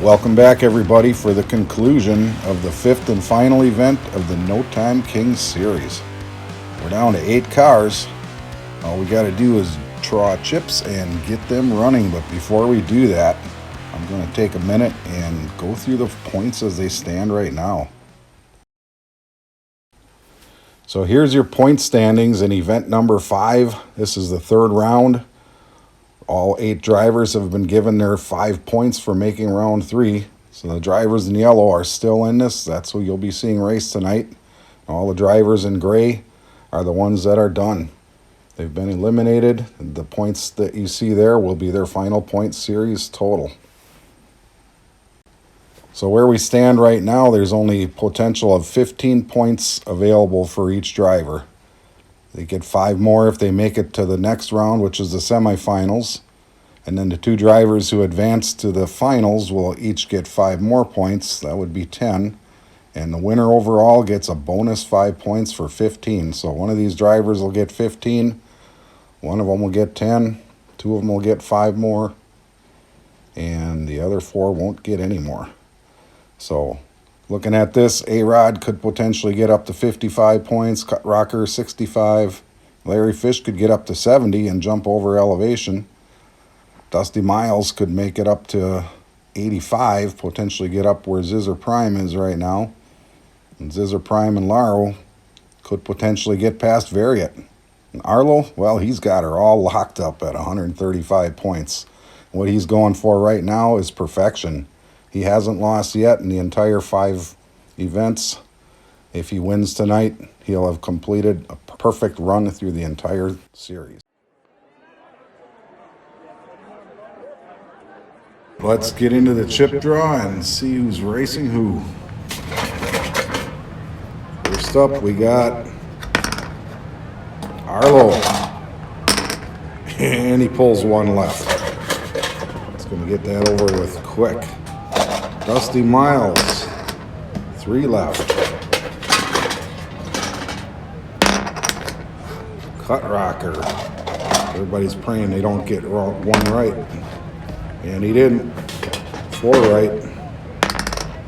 Welcome back, everybody, for the conclusion of the fifth and final event of the No Time King series. We're down to 8 cars. All we got to do is draw chips and get them running. But before we do that, I'm going to take a minute and go through the points as they stand right now. So here's your point standings in event number 5. This is the third round. All 8 drivers have been given their 5 points for making round 3. So the drivers in yellow are still in this. That's who you'll be seeing race tonight. All the drivers in gray are the ones that are done. They've been eliminated. The points that you see there will be their final point series total. So where we stand right now, there's only potential of 15 points available for each driver. They get 5 more if they make it to the next round, which is the semifinals. And then the 2 drivers who advance to the finals will each get 5 more points. That would be 10. And the winner overall gets a bonus 5 points for 15. So one of these drivers will get 15. One of them will get 10. 2 of them will get 5 more. And the other 4 won't get any more. So looking at this, A-Rod could potentially get up to 55 points, Cut Rocker 65, Larry Fish could get up to 70 and jump over elevation. Dusty Miles could make it up to 85, potentially get up where Zizzer Prime is right now. And Zizzer Prime and Laro could potentially get past Variet. And Arlo, well, he's got her all locked up at 135 points. What he's going for right now is perfection. He hasn't lost yet in the entire 5 events. If he wins tonight, he'll have completed a perfect run through the entire series. Let's get into the chip draw and see who's racing who. First up, we got Arlo. And he pulls 1 left. It's going to get that over with quick. Dusty Miles, 3 left. Cut Rocker. Everybody's praying they don't get 1 right. And he didn't. 4 right.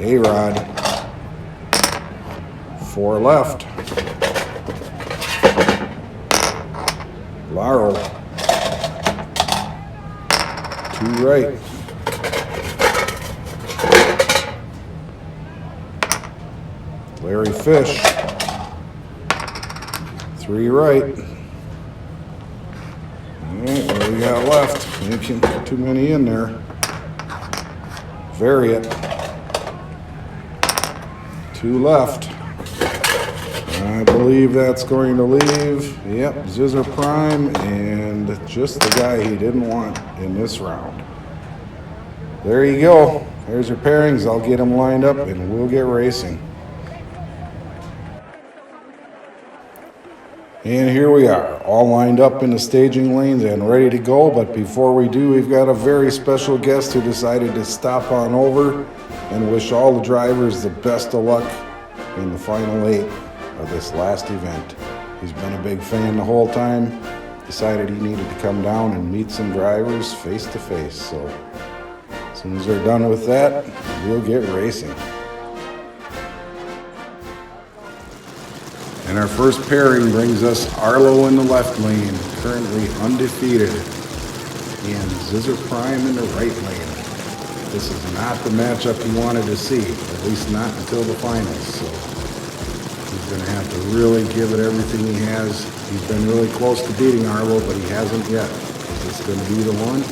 A-Rod. 4 left. Laro. 2 right. Larry Fish, 3 right. Alright, what do we got left? You can't put too many in there. Variet, 2 left. I believe that's going to leave, yep, Zizzer Prime, and just the guy he didn't want in this round. There you go. There's your pairings. I'll get them lined up and we'll get racing. And here we are, all lined up in the staging lanes and ready to go. But before we do, we've got a very special guest who decided to stop on over and wish all the drivers the best of luck in the final 8 of this last event. He's been a big fan the whole time, decided he needed to come down and meet some drivers face to face. So as soon as they're done with that, we'll get racing. And our first pairing brings us Arlo in the left lane, currently undefeated, and Zizzer Prime in the right lane. This is not the matchup he wanted to see, at least not until the finals. So he's going to have to really give it everything he has. He's been really close to beating Arlo, but he hasn't yet. Is this going to be the one?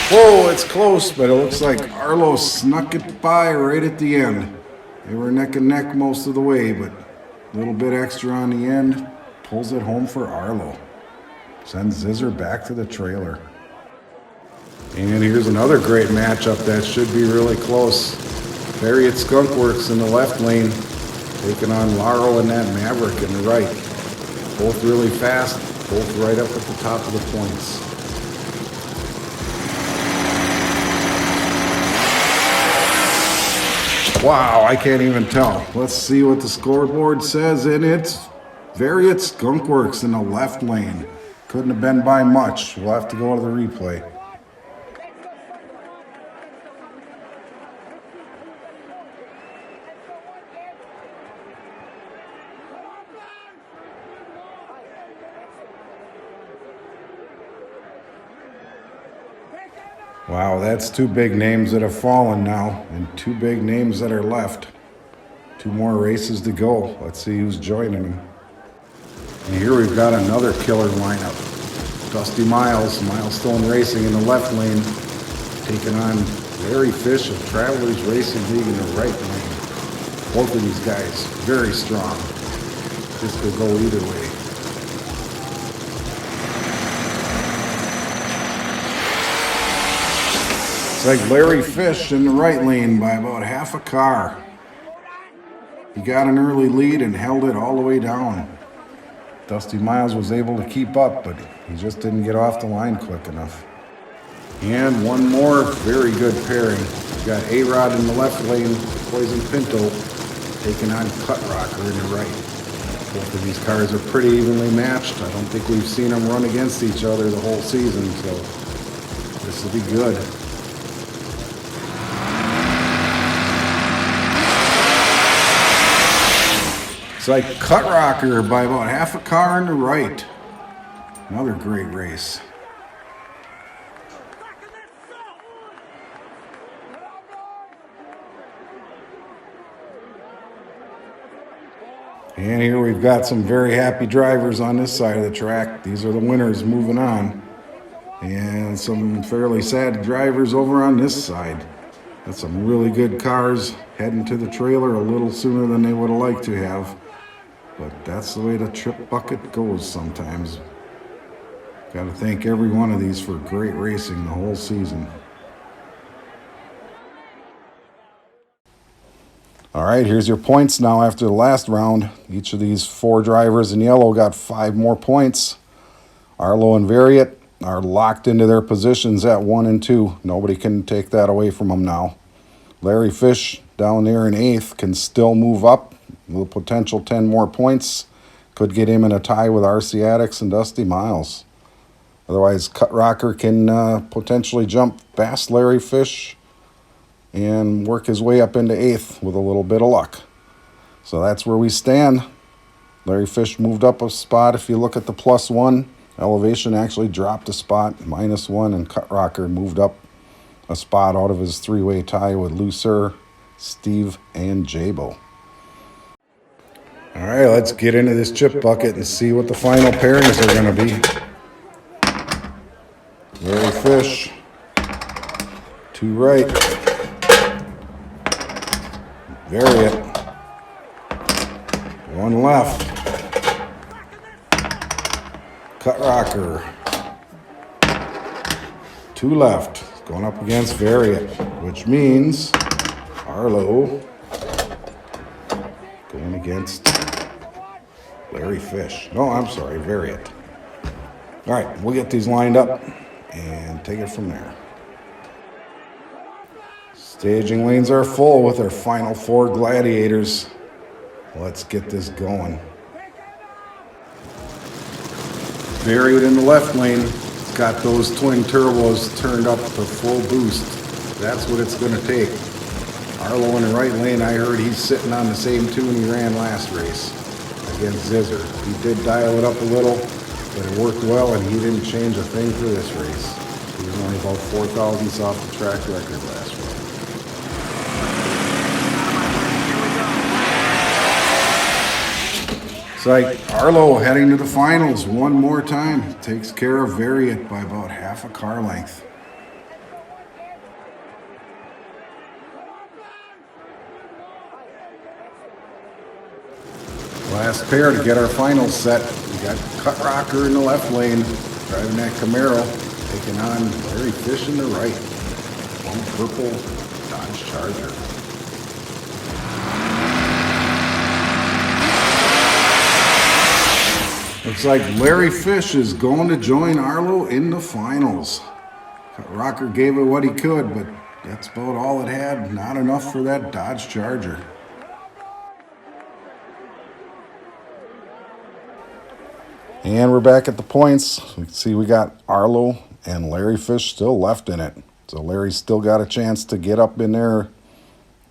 Whoa, it's close, but it looks like Arlo snuck it by right at the end. They were neck and neck most of the way, but a little bit extra on the end. Pulls it home for Arlo. Sends Zizzer back to the trailer. And here's another great matchup that should be really close. Variet Skunkworks in the left lane, taking on Laro and that Maverick in the right. Both really fast, both right up at the top of the points. Wow, I can't even tell. Let's see what the scoreboard says, and it's Variet Skunkworks in the left lane. Couldn't have been by much. We'll have to go to the replay. Wow, that's two big names that have fallen now, and two big names that are left. Two more races to go. Let's see who's joining them. And here we've got another killer lineup. Dusty Miles, Milestone Racing in the left lane, taking on Larry Fish of Travelers Racing League in the right lane. Both of these guys, very strong. This could go either way. It's like Larry Fish in the right lane by about half a car. He got an early lead and held it all the way down. Dusty Miles was able to keep up, but he just didn't get off the line quick enough. And one more very good pairing. We've got A-Rod in the left lane, Poison Pinto, taking on Cut Rocker in the right. Both of these cars are pretty evenly matched. I don't think we've seen them run against each other the whole season, so this will be good. It's like Cut Rocker by about half a car in the right. Another great race. And here we've got some very happy drivers on this side of the track. These are the winners moving on. And some fairly sad drivers over on this side. Got some really good cars heading to the trailer a little sooner than they would have liked to have. But that's the way the trip bucket goes sometimes. Got to thank every one of these for great racing the whole season. All right, here's your points now after the last round. Each of these four drivers in yellow got 5 more points. Arlo and Variet are locked into their positions at 1 and 2. Nobody can take that away from them now. Larry Fish down there in 8th can still move up with a potential 10 more points. Could get him in a tie with RC Addicts and Dusty Miles. Otherwise, Cut Rocker can potentially jump past Larry Fish and work his way up into 8th with a little bit of luck. So that's where we stand. Larry Fish moved up a spot. If you look at the +1, Elevation actually dropped a spot, -1, and Cut Rocker moved up a spot out of his 3-way tie with Lucer, Steve, and Jabo. All right, let's get into this chip bucket and see what the final pairings are going to be. Larry Fish, 2 right. Variet, 1 left. Cut Rocker, 2 left. Going up against Variet, which means Arlo going against Larry Fish. No, I'm sorry, Variet. All right, we'll get these lined up and take it from there. Staging lanes are full with our final 4 gladiators. Let's get this going. Varied in the left lane, got those twin turbos turned up to full boost. That's what it's going to take. Arlo in the right lane, I heard he's sitting on the same tune he ran last race against Zizzer. He did dial it up a little, but it worked well, and he didn't change a thing for this race. He was only about 4 thousandths off the track record last race. It's like Arlo heading to the finals one more time. Takes care of Variet by about half a car length. Last pair to get our finals set. We got Cut Rocker in the left lane, driving that Camaro, taking on Larry Fish in the right. One purple Dodge Charger. Looks like Larry Fish is going to join Arlo in the finals. Cut Rocker gave it what he could, but that's about all it had. Not enough for that Dodge Charger. And we're back at the points. We can see we got Arlo and Larry Fish still left in it. So Larry's still got a chance to get up in there,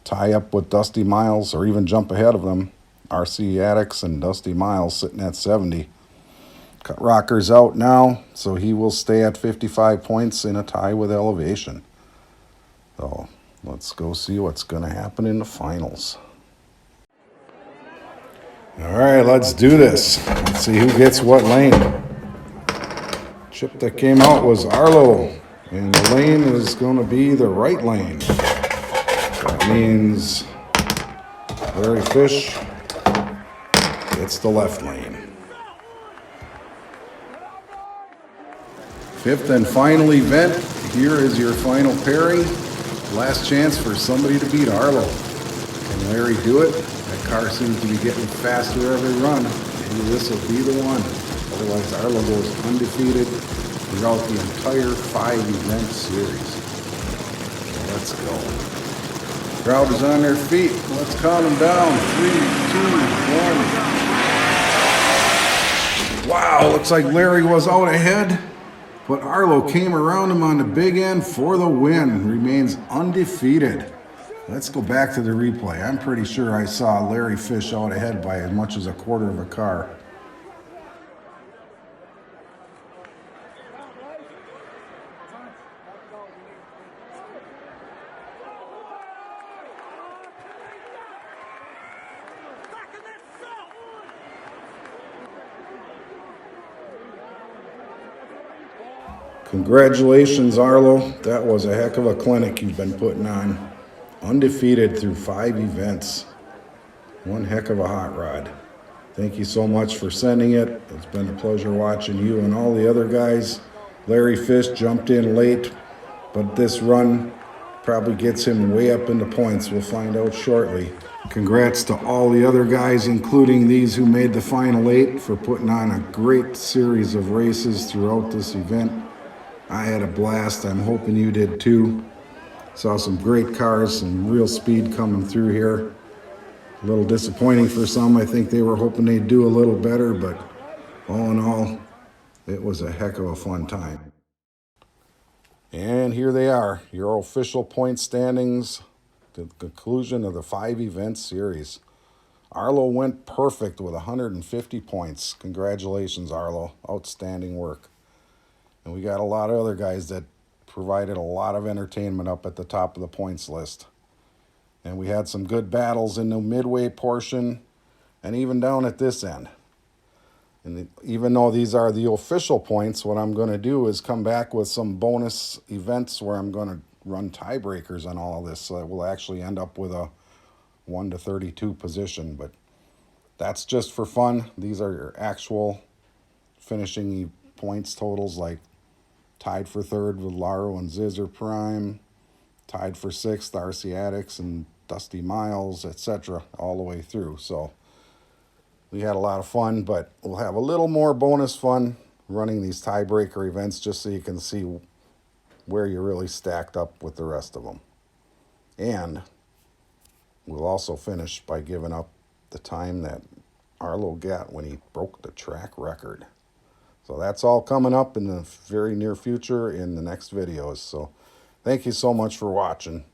tie up with Dusty Miles, or even jump ahead of them. RC Addicts and Dusty Miles sitting at 70. Cut Rocker's out now, so he will stay at 55 points in a tie with Elevation. So let's go see what's going to happen in the finals. All right, let's do this. Let's see who gets what lane. Chip that came out was Arlo, and the lane is going to be the right lane. That means Larry Fish gets the left lane. Fifth and final event. Here is your final pairing. Last chance for somebody to beat Arlo. Can Larry do it? That car seems to be getting faster every run. Maybe this will be the one. Otherwise, Arlo goes undefeated throughout the entire 5-event series. So let's go. Crowd is on their feet. Let's count them down. 3, 2, 1. Wow, looks like Larry was out ahead, but Arlo came around him on the big end for the win. Remains undefeated. Let's go back to the replay. I'm pretty sure I saw Larry Fish out ahead by as much as a quarter of a car. Congratulations, Arlo. That was a heck of a clinic you've been putting on. Undefeated through 5 events. One heck of a hot rod. Thank you so much for sending it. It's been a pleasure watching you and all the other guys. Larry Fish jumped in late, but this run probably gets him way up in the points. We'll find out shortly. Congrats to all the other guys, including these who made the final 8, for putting on a great series of races throughout this event. I had a blast. I'm hoping you did too. Saw some great cars, some real speed coming through here. A little disappointing for some. I think they were hoping they'd do a little better, but all in all, it was a heck of a fun time. And here they are, your official point standings, the conclusion of the 5-event series. Arlo went perfect with 150 points. Congratulations, Arlo. Outstanding work. And we got a lot of other guys that provided a lot of entertainment up at the top of the points list. And we had some good battles in the midway portion and even down at this end. And even though these are the official points, what I'm going to do is come back with some bonus events where I'm going to run tiebreakers on all of this, so that we'll actually end up with a 1 to 32 position. But that's just for fun. These are your actual finishing points totals, like tied for 3rd with Laro and Zizzer Prime, tied for 6th, RC Addicts and Dusty Miles, etc., all the way through. So we had a lot of fun, but we'll have a little more bonus fun running these tiebreaker events just so you can see where you really stacked up with the rest of them. And we'll also finish by giving up the time that Arlo got when he broke the track record. So that's all coming up in the very near future in the next videos. So thank you so much for watching.